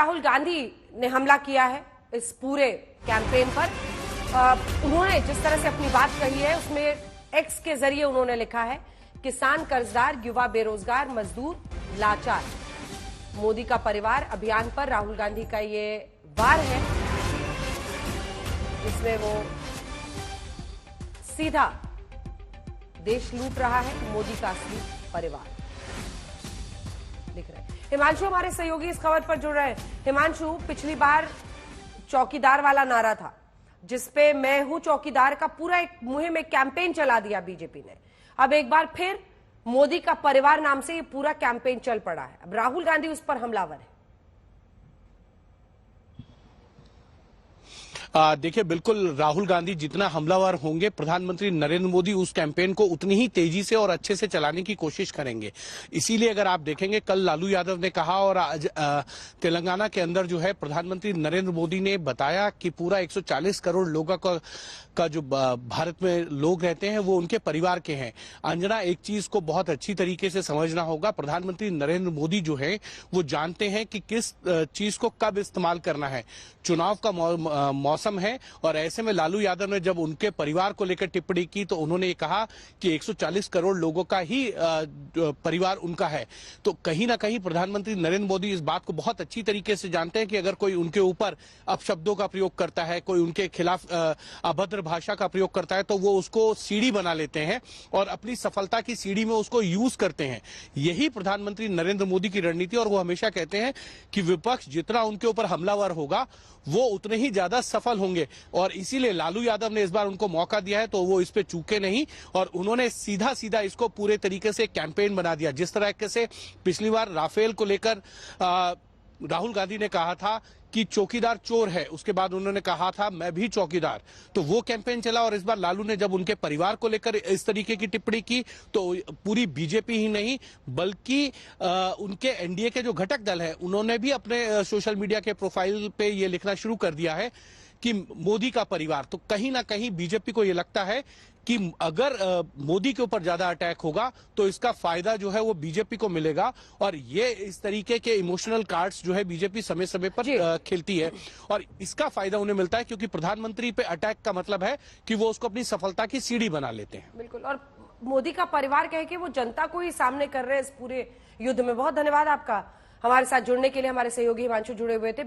राहुल गांधी ने हमला किया है इस पूरे कैंपेन पर। उन्होंने जिस तरह से अपनी बात कही है उसमें एक्स के जरिए उन्होंने लिखा है, किसान कर्जदार, युवा बेरोजगार, मजदूर लाचार। मोदी का परिवार अभियान पर राहुल गांधी का ये वार है जिसमें वो सीधा देश लूट रहा है। मोदी का असली परिवार लिख रहे हैं। हिमांशु हमारे सहयोगी इस खबर पर जुड़ रहे हैं। हिमांशु, पिछली बार चौकीदार वाला नारा था जिसपे मैं हूं चौकीदार का पूरा एक मुहिम, एक कैंपेन चला दिया बीजेपी ने। अब एक बार फिर मोदी का परिवार नाम से ये पूरा कैंपेन चल पड़ा है। अब राहुल गांधी उस पर हमलावर है। देखिए, बिल्कुल राहुल गांधी जितना हमलावर होंगे, प्रधानमंत्री नरेंद्र मोदी उस कैंपेन को उतनी ही तेजी से और अच्छे से चलाने की कोशिश करेंगे। इसीलिए अगर आप देखेंगे, कल लालू यादव ने कहा और आज तेलंगाना के अंदर जो है प्रधानमंत्री नरेंद्र मोदी ने बताया कि पूरा 140 करोड़ लोगों का जो भारत में लोग रहते हैं वो उनके परिवार के हैं। अंजना, एक चीज को बहुत अच्छी तरीके से समझना होगा, प्रधानमंत्री नरेंद्र मोदी जो है वो जानते हैं कि किस चीज को कब इस्तेमाल करना है। चुनाव का मौसम है और ऐसे में लालू यादव ने जब उनके परिवार को लेकर टिप्पणी की तो उन्होंने ये कहा कि 140 करोड़ लोगों का ही परिवार उनका है। तो कहीं ना कहीं प्रधानमंत्री नरेंद्र मोदी इस बात को बहुत अच्छी तरीके से जानते हैं कि अगर कोई उनके ऊपर अपशब्दों का प्रयोग करता है, कोई उनके खिलाफ अभद्र भाषा का प्रयोग करता है, तो वो उसको सीढ़ी बना लेते हैं और अपनी सफलता की सीढ़ी में उसको यूज करते हैं। यही प्रधानमंत्री नरेंद्र मोदी की रणनीति। और वो हमेशा कहते हैं कि विपक्ष जितना उनके ऊपर हमलावर होगा वो उतने ही ज्यादा सफल होंगे और इसीलिए लालू यादव ने इस बार उनको मौका दिया है तो वो इस पे चूके नहीं और उन्होंने सीधा सीधा इसको पूरे तरीके से कैंपेन बना दिया। जिस तरह से पिछली बार राफेल को लेकर राहुल गांधी ने कहा था कि चौकीदार चोर है, उसके बाद उन्होंने कहा था मैं भी चौकीदार, तो वो कैंपेन चला। और इस बार लालू ने जब उनके परिवार को लेकर इस तरीके की टिप्पणी की तो पूरी बीजेपी ही नहीं बल्कि उनके एनडीए के जो घटक दल है उन्होंने भी अपने सोशल मीडिया के प्रोफाइल पे ये लिखना शुरू कर दिया है कि मोदी का परिवार। तो कहीं ना कहीं बीजेपी को ये लगता है कि अगर मोदी के ऊपर ज्यादा अटैक होगा तो इसका फायदा जो है वो बीजेपी को मिलेगा और ये इस तरीके के इमोशनल कार्ड्स जो है बीजेपी समय समय पर खेलती है और इसका फायदा उन्हें मिलता है क्योंकि प्रधानमंत्री पे अटैक का मतलब है कि वो उसको अपनी सफलता की सीढ़ी बना लेते हैं। बिल्कुल, और मोदी का परिवार कहे कि वो जनता को ही सामने कर रहे हैं इस पूरे युद्ध में। बहुत धन्यवाद आपका हमारे साथ जुड़ने के लिए। हमारे सहयोगी हिमांशु जुड़े हुए थे।